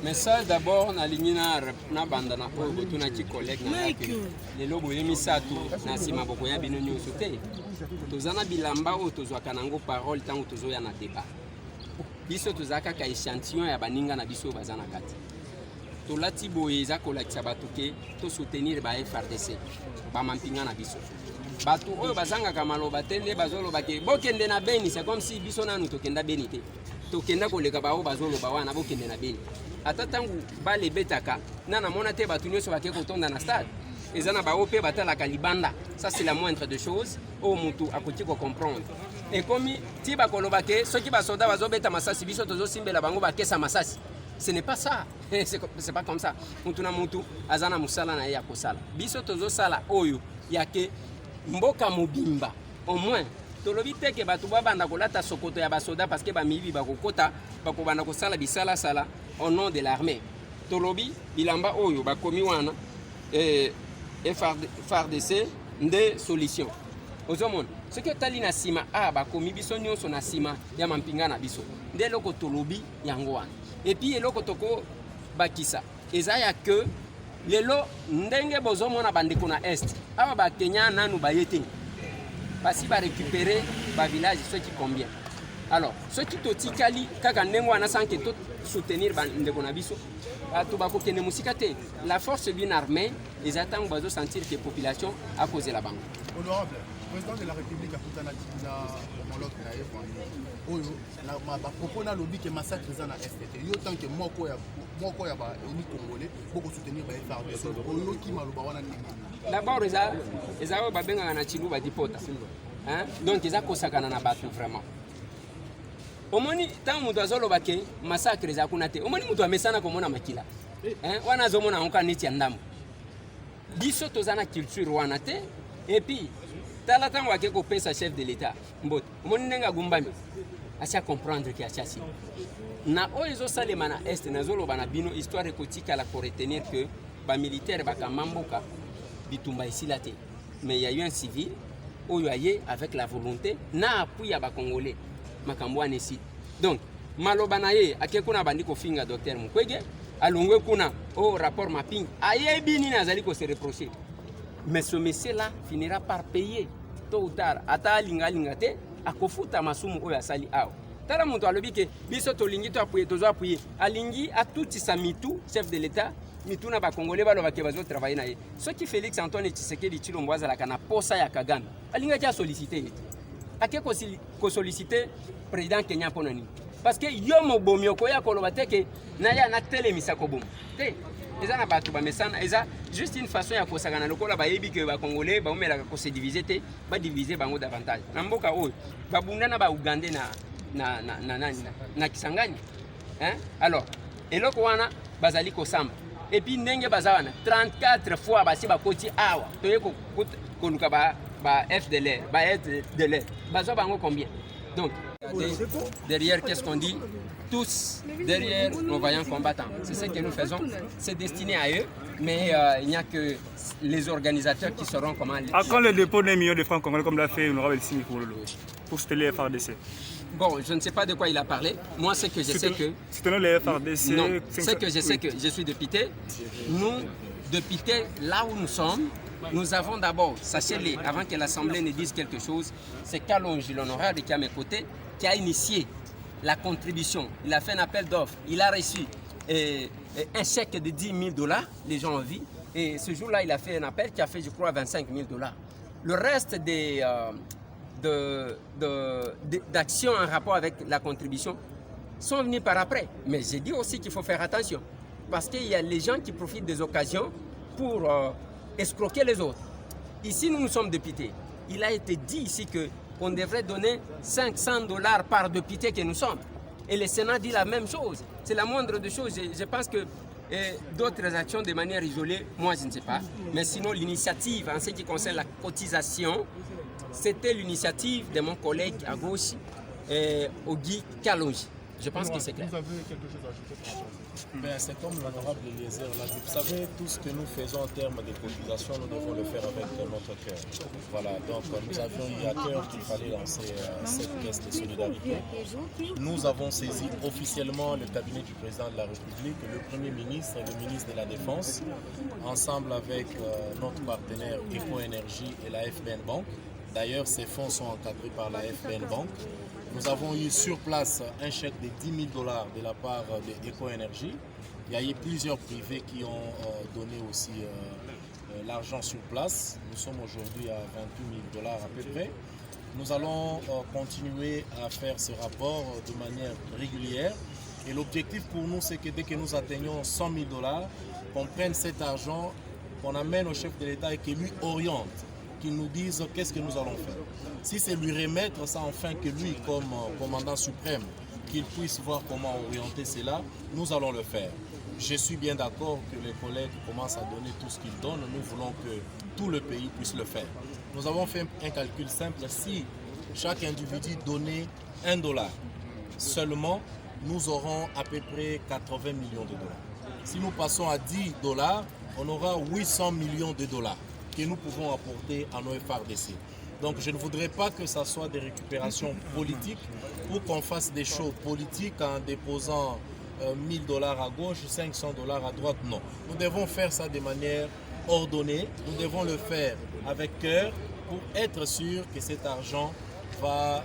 Message d'abord na lingina na banda na ogo tuna ki collègue na yake le lobo yemi satu na sima boko ya bino nyonso te tozana bilamba o tozwaka nango parole tango tozoya na débat biso tozaka ka échantillon ya baninga na biso bazana kati tolati boye eza kolakisa bato ke to soutenir ba FRDC ba mampinga na biso bato oyo bazangaka maloba te nde bazoloba ke bokende na Beni, c'est comme si biso nanu tokenda Beni te tokenda koleka bao bazoloba wana bokende na Beni ata tangu balebetaka nana mona te bato nyonso bake kotonda na stade eza na bao mpe batalaka libanda. Ça c'est la moindre des choses oyo mutu akoki comprendre et komi ti bakoloba ke soki basoda bazobeta masasi biso tozosimbela bango bakesa masasi. Ce n'est pas ça. C'est pas comme ça. Mutu na mutu azana musala na ya kosala biso tozosala oyo yake mboka mobimba au moins tolobi te ke bato babanda kolata sokoto ya basoda parce que bamibi bakokota bakobanda kosala bisala sala au nom de l'armée tolobi bilamba oyo bakomi wana FARDC nde solution ozomona ce que tali na sima bakomi biso nyonso na sima ya mampinga na biso nde loko tolobi yango wana et puis eloko toko bakisa eza ya que lelo ndenge bozomona bandeko na est awa ba Kenya nanu bayete basi ba récupérer ba village ceux qui combien alors ceux qui totikali kaka ndengo wana sans que tout soutenir bandeko na biso bato bakokende musika te la force d'une armée les attend bazo sentir que population a causé la banque. Honorable président de la République akutana na homologue na ye oyo na ba propos na lobby que massacre za na STT yo tant que moko ya ba eni congolais beaucoup soutenir ba FARDC oyo ki maloba wana ni d'abord eza ba benga na chiluba dipota hein donc eza kosakana na bato vraiment omoni tant mutu azoloba ke massacre za kuna te omoni mutu amesana komona makila hein wana azomona onka neti ya ndambo biso tozana culture wana te et puis tala tango ake kopesa chef de l'état mbote omoni nenga gumbami acha comprendre que acha si na oyo ezosalema na est nazoloba na bino histoire ekotikala pour retenir que ba militaire bakamamboka bitumba esila te mais il y a eu un civil oyo aye avec la volonté na appui ya ba congolais makambo anesi donc maloba na ye ake kuna bandi kofinga docteur Mukwege alongwe kuna au rapport mapping ayebi nini azali ko se reprocher mais ce monsieur là finira par payer tôt ou tard ata alinga te akofuta masumu oyo asali awa tala mutu alobi ke biso tolingi to appuyer tozo appuyer alingi atutisa mitu chef de l'état mitu na ba congolais baloba ke bazo travailler na ye ce qui Félix Antoine Tshisekedi Tshilombo azalaka na posa ya Kagame alinga ja solliciter ake ko solliciter président Kenya ponani parce que yo mobomi okoya koloba te ke na ya na telemisa ko bom te eza na bato ba mesana eza juste une façon ya kosakana lokola bayebi ke ba congolais ba omelaka ko se diviser te ba diviser bango davantage na mboka oyo babunda na ba Ugandais na Kisangani hein alors eloko wana bazali ko samba et puis ndenge bazawana 34 fois basi bakoti awa toye ko luka ba FDLR ba FDLR bazo bango combien donc derrière qu'est-ce qu'on dit tous derrière nos vaillants combattants. C'est ce que nous faisons. C'est destiné à eux, mais il n'y a que les organisateurs qui sauront comment les... À quand le dépôt d'un million de francs congolais comme l'a fait Honorable Simi pour soutenir les FARDC? Bon, je ne sais pas de quoi il a parlé. Moi, c'est que je sais que... Soutenir les FARDC... Non, c'est que je sais que je suis député. Nous, députés, là où nous sommes, nous avons d'abord, sachez-le, avant que l'Assemblée ne dise quelque chose, c'est Kalonji, l'honorable qui est à mes côtés, qui a initié la contribution. Il a fait un appel d'offres. Il a reçu un chèque de 10 000 $. Les gens ont vu. Et ce jour-là, il a fait un appel qui a fait, je crois, 25 000 $. Le reste d'actions en rapport avec la contribution sont venus par après. Mais j'ai dit aussi qu'il faut faire attention. Parce qu'il y a les gens qui profitent des occasions pour escroquer les autres. Ici, nous sommes députés. Il a été dit ici qu'on devrait donner 500 $ par député que nous sommes. Et le Sénat dit la même chose. C'est la moindre des choses. Je pense que d'autres actions de manière isolée, moi je ne sais pas. Mais sinon, l'initiative en ce qui concerne la cotisation, c'était l'initiative de mon collègue à gauche, Ogi Kalonji. Je pense que c'est clair. Vous avez quelque chose à ajouter par rapport à ça? Ben, c'est comme l'honorable Eliezer l'a dit. Vous savez, tout ce que nous faisons en termes de cotisation, nous devons le faire avec notre cœur. Voilà, donc nous avions eu à cœur qu'il fallait lancer cette caisse de solidarité. Nous avons saisi officiellement le cabinet du président de la République, le Premier ministre et le ministre de la Défense, ensemble avec notre partenaire Eco-Énergie et la FBN Bank. D'ailleurs, ces fonds sont encadrés par la FBN Bank. Nous avons eu sur place un chèque de 10 000 $ de la part de Eco-Énergie. Il y a eu plusieurs privés qui ont donné aussi l'argent sur place. Nous sommes aujourd'hui à 28 000 $ à peu près. Nous allons continuer à faire ce rapport de manière régulière. Et l'objectif pour nous, c'est que dès que nous atteignons 100 000 $, qu'on prenne cet argent, qu'on amène au chef de l'État et qu'il lui oriente, qu'il nous dise qu'est-ce que nous allons faire. Si c'est lui remettre ça, enfin que lui, comme commandant suprême, qu'il puisse voir comment orienter cela, nous allons le faire. Je suis bien d'accord que les collègues commencent à donner tout ce qu'ils donnent. Nous voulons que tout le pays puisse le faire. Nous avons fait un calcul simple. Si chaque individu donnait $1 seulement, nous aurons à peu près 80 millions de $. Si nous passons à $10, on aura 800 millions de $ que nous pouvons apporter à nos FARDC. Donc je ne voudrais pas que ça soit des récupérations politiques ou qu'on fasse des shows politiques en déposant 1000 $ à gauche, 500 $ à droite. Non. Nous devons faire ça de manière ordonnée. Nous devons le faire avec cœur pour être sûr que cet argent va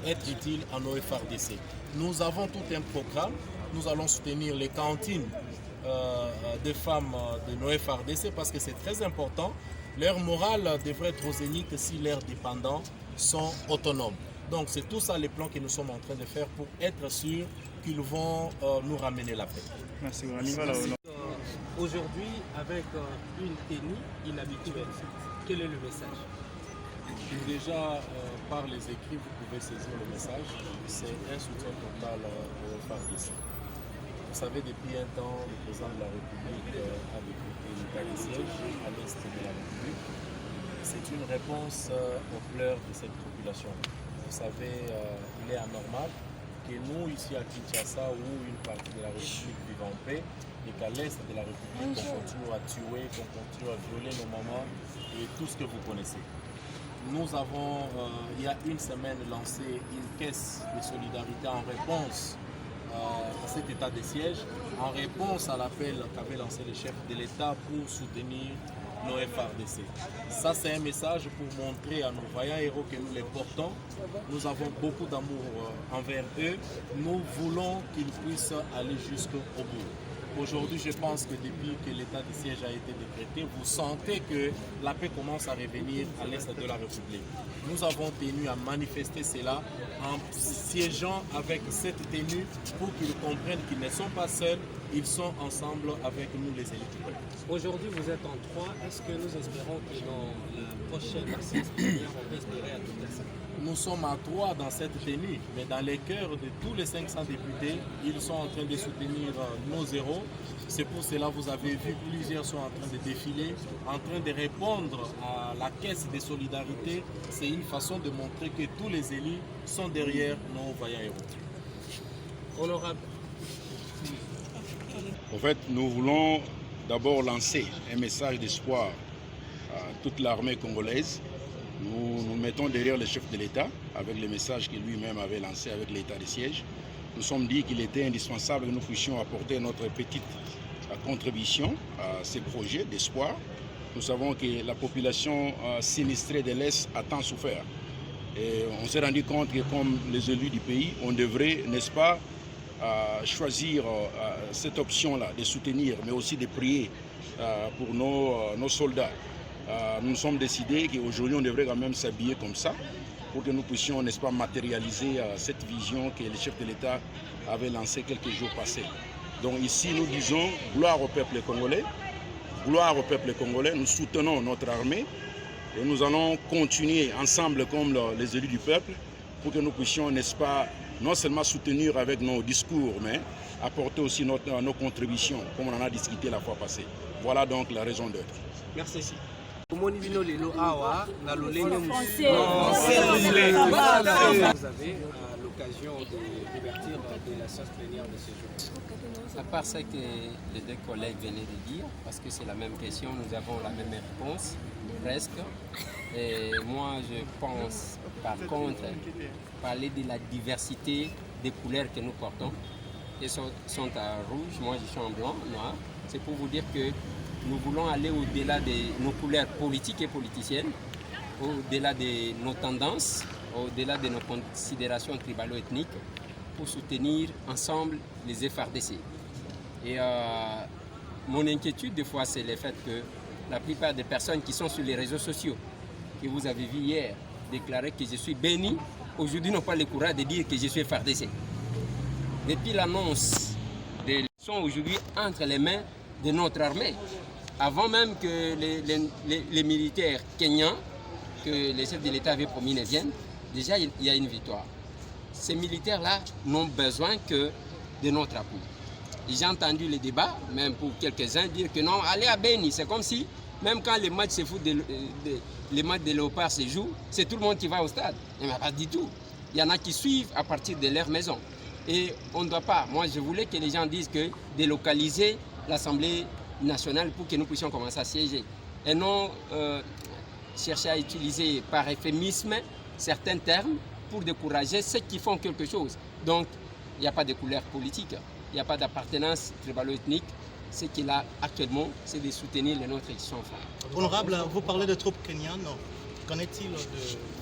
être utile à nos FARDC. Nous avons tout un programme. Nous allons soutenir les cantines des femmes de nos FARDC parce que c'est très important. Leur morale devrait être au zénith si leurs dépendants sont autonomes. Donc c'est tout ça les plans que nous sommes en train de faire pour être sûr qu'ils vont nous ramener la paix. Merci. Aujourd'hui, avec une tenue inhabituelle, quel est le message? Déjà, par les écrits, vous pouvez saisir le message. C'est un soutien total aux FARDC. Vous savez, depuis un temps, le président de la République a décrété l'état de siège à l'est de la République. C'est une réponse aux pleurs de cette population. Vous savez, il est anormal que nous, ici à Kinshasa, où une partie de la République vit en paix, et qu'à l'est de la République, on continue à tuer, qu'on continue à violer nos mamans et tout ce que vous connaissez. Nous avons, il y a une semaine, lancé une caisse de solidarité en réponse à cet état de siège, en réponse à l'appel qu'avait lancé le chef de l'État pour soutenir nos FARDC. Ça, c'est un message pour montrer à nos vaillants héros que nous les portons. Nous avons beaucoup d'amour envers eux. Nous voulons qu'ils puissent aller jusqu'au bout. Aujourd'hui, je pense que depuis que l'état de siège a été décrété, vous sentez que la paix commence à revenir à l'est de la République. Nous avons tenu à manifester cela en siégeant avec cette tenue pour qu'ils comprennent qu'ils ne sont pas seuls, ils sont ensemble avec nous les élites du peuple. Aujourd'hui, vous êtes en 3. Est-ce que nous espérons que dans la prochaine séance plénière, on peut espérer à toute la salle? Nous sommes à 3 dans cette tenue, mais dans les cœurs de tous les 500 députés, ils sont en train de soutenir nos héros. C'est pour cela que vous avez vu plusieurs sont en train de défiler, en train de répondre à la caisse de solidarité. C'est une façon de montrer que tous les élus sont derrière nos vaillants héros. Honorable. En fait, nous voulons d'abord lancer un message d'espoir à toute l'armée congolaise. Nous nous mettons derrière le chef de l'État avec le message qu'il lui-même avait lancé avec l'état de siège. Nous sommes dit qu'il était indispensable que nous puissions apporter notre petite contribution à ces projets d'espoir. Nous savons que la population sinistrée de l'Est a tant souffert. Et on s'est rendu compte que comme les élus du pays, on devrait, n'est-ce pas, choisir cette option-là de soutenir, mais aussi de prier pour nos soldats. Nous nous sommes décidés qu'aujourd'hui on devrait quand même s'habiller comme ça pour que nous puissions, n'est-ce pas, matérialiser cette vision que le chef de l'État avait lancée quelques jours passés. Donc ici nous disons gloire au peuple congolais, gloire au peuple congolais, nous soutenons notre armée et nous allons continuer ensemble comme les élus du peuple pour que nous puissions, n'est-ce pas, non seulement soutenir avec nos discours, mais apporter aussi nos contributions comme on en a discuté la fois passée. Voilà donc la raison d'être. Merci. Vous avez l'occasion de divertir de la séance plénière de ce jour? À part ce que les deux collègues venaient de dire, parce que c'est la même question, nous avons la même réponse, presque. Et moi, je pense, par contre, parler de la diversité des couleurs que nous portons. Ils sont à rouge, moi je suis en blanc, noir. C'est pour vous dire que nous voulons aller au-delà de nos couleurs politiques et politiciennes, au-delà de nos tendances, au-delà de nos considérations tribalo-ethniques, pour soutenir ensemble les FARDC. Et mon inquiétude des fois, c'est le fait que la plupart des personnes qui sont sur les réseaux sociaux, que vous avez vu hier, déclarer que je suis béni, aujourd'hui n'ont pas le courage de dire que je suis FARDC. Depuis l'annonce des élections aujourd'hui entre les mains de notre armée, avant même que les militaires kenyans, que les chefs de l'État avaient promis ne viennent, déjà il y a une victoire. Ces militaires-là n'ont besoin que de notre appui. J'ai entendu les débats, même pour quelques-uns, dire que non, allez à Beni, c'est comme si, même quand les matchs les matchs de Léopard se jouent, c'est tout le monde qui va au stade. Mais pas du tout. Il y en a qui suivent à partir de leur maison. Et on ne doit pas, moi je voulais que les gens disent que délocaliser l'Assemblée nationale pour que nous puissions commencer à siéger. Et non chercher à utiliser par euphémisme certains termes pour décourager ceux qui font quelque chose. Donc, il n'y a pas de couleur politique, il n'y a pas d'appartenance tribalo-ethnique. Ce qu'il a actuellement, c'est de soutenir les nôtres qui sont frères. Honorable, vous parlez de troupes kenyanes. Qu'en est-il de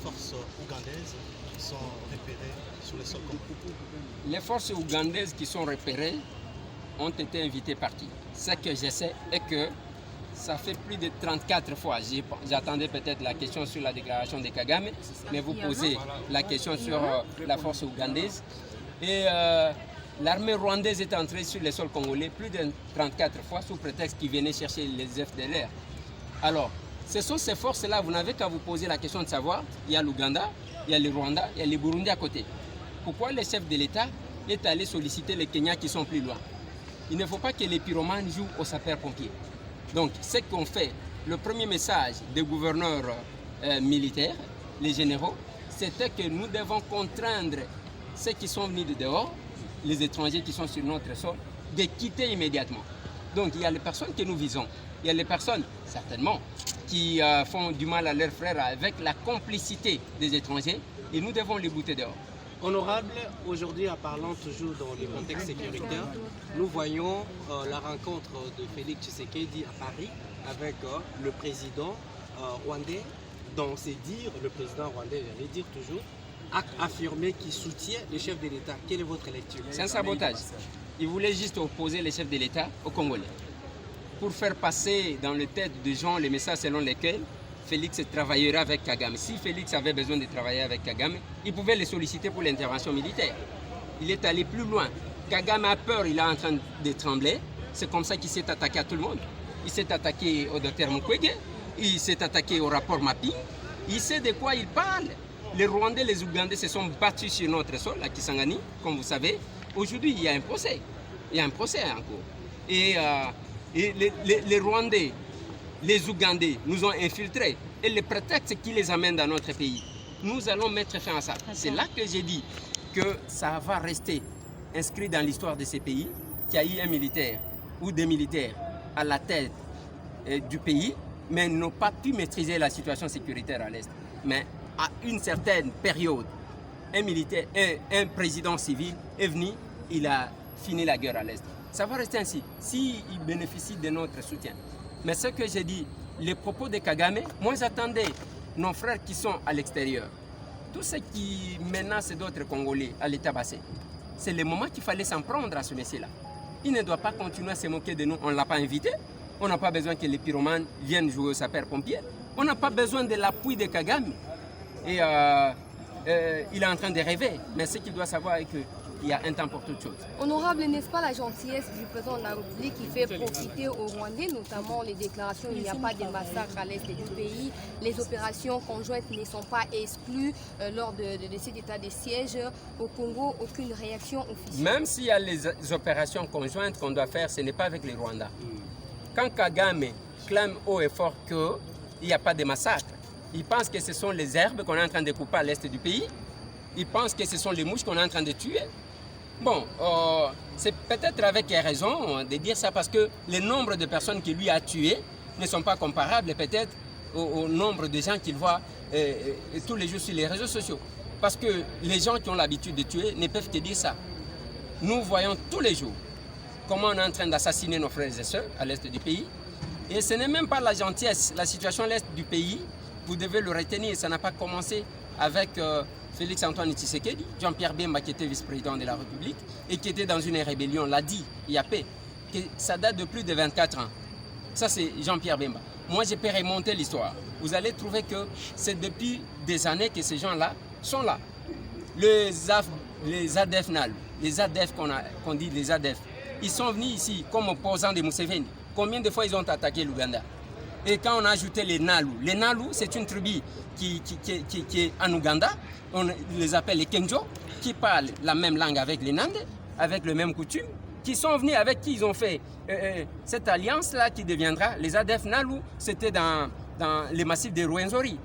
forces ougandaises qui sont repérées sur le sol congo? Les forces ougandaises qui sont repérées ont été invitées par qui? Ce que je sais est que ça fait plus de 34 fois. J'attendais peut-être la question sur la déclaration de Kagame, mais vous posez la question sur la force ougandaise. Et l'armée rwandaise est entrée sur le sol congolais plus de 34 fois sous prétexte qu'ils venaient chercher les FDLR. Alors, ce sont ces forces-là, vous n'avez qu'à vous poser la question de savoir, il y a l'Ouganda, il y a le Rwanda, il y a le Burundi à côté. Pourquoi le chef de l'État est allé solliciter les Kenyans qui sont plus loin? Il ne faut pas que les pyromanes jouent aux sapeurs-pompiers. Donc, ce qu'on fait, le premier message des gouverneurs militaires, les généraux, c'était que nous devons contraindre ceux qui sont venus de dehors, les étrangers qui sont sur notre sol, de quitter immédiatement. Donc, il y a les personnes que nous visons. Il y a les personnes, certainement, qui font du mal à leurs frères avec la complicité des étrangers et nous devons les bouter dehors. Honorable, aujourd'hui, en parlant toujours dans le contexte sécuritaire, nous voyons la rencontre de Félix Tshisekedi à Paris avec le président rwandais. Dans ses dires, le président rwandais, je vais dire toujours, a affirmé qu'il soutient les chefs de l'État. Quelle est votre lecture? C'est un sabotage. Il voulait juste opposer les chefs de l'État aux Congolais pour faire passer dans les têtes des gens les messages selon lesquels Félix travaillerait avec Kagame. Si Félix avait besoin de travailler avec Kagame, il pouvait les solliciter pour l'intervention militaire. Il est allé plus loin. Kagame a peur, il est en train de trembler. C'est comme ça qu'il s'est attaqué à tout le monde. Il s'est attaqué au docteur Mukwege, il s'est attaqué au rapport Mapping. Il sait de quoi il parle. Les Rwandais, les Ougandais se sont battus sur notre sol, à Kisangani, comme vous savez. Aujourd'hui, il y a un procès. Il y a un procès encore. Et les Rwandais, les Ougandais nous ont infiltrés. Et le prétexte qui les amène dans notre pays, nous allons mettre fin à ça. C'est là que j'ai dit que ça va rester inscrit dans l'histoire de ces pays, qu'il y a eu un militaire ou des militaires à la tête du pays, mais n'ont pas pu maîtriser la situation sécuritaire à l'Est. Mais à une certaine période, un président civil est venu, il a fini la guerre à l'Est. Ça va rester ainsi, s'il bénéficie de notre soutien. Mais ce que j'ai dit, les propos de Kagame, moi j'attendais nos frères qui sont à l'extérieur, tous ceux qui menacent d'autres Congolais à l'état bassé. C'est le moment qu'il fallait s'en prendre à ce monsieur-là. Il ne doit pas continuer à se moquer de nous, on ne l'a pas invité. On n'a pas besoin que les pyromanes viennent jouer aux sapeurs-pompiers. On n'a pas besoin de l'appui de Kagame. Et il est en train de rêver. Mais ce qu'il doit savoir est qu'il y a un temps pour toute chose. Honorable, n'est-ce pas la gentillesse du président de la République qui fait profiter aux Rwandais, notamment les déclarations il n'y a pas de massacre à l'est du pays, les opérations conjointes ne sont pas exclues lors de cet état de siège au Congo, aucune réaction officielle. Même s'il y a les opérations conjointes qu'on doit faire, ce n'est pas avec les Rwandais. Quand Kagame clame haut et fort qu'il n'y a pas de massacre, il pense que ce sont les herbes qu'on est en train de couper à l'est du pays. ils pensent que ce sont les mouches qu'on est en train de tuer. Bon, c'est peut-être avec raison de dire ça parce que le nombre de personnes qu'il lui a tuées ne sont pas comparables peut-être au nombre de gens qu'il voit tous les jours sur les réseaux sociaux. Parce que les gens qui ont l'habitude de tuer ne peuvent que dire ça. Nous voyons tous les jours comment on est en train d'assassiner nos frères et sœurs à l'est du pays. Et ce n'est même pas la gentillesse. La situation à l'est du pays, vous devez le retenir. Ça n'a pas commencé avec Félix Antoine Tshisekedi, Jean-Pierre Bemba qui était vice-président de la République et qui était dans une rébellion, l'a dit, il y a peu, que ça date de plus de 24 ans. Ça, c'est Jean-Pierre Bemba. Moi, je peux remonter l'histoire. Vous allez trouver que c'est depuis des années que ces gens-là sont là. Les ADF NALU, les ADF qu'on dit les ADF, ils sont venus ici comme opposants de Museveni. Combien de fois ils ont attaqué l'Ouganda? Et quand on a ajouté les NALU c'est une tribu qui est en Ouganda, on les appelle les Kenjo, qui parlent la même langue avec les Nande, avec les mêmes coutumes, qui sont venus avec qui ils ont fait cette alliance-là qui deviendra les ADF NALU, c'était dans les massifs de Rwenzori.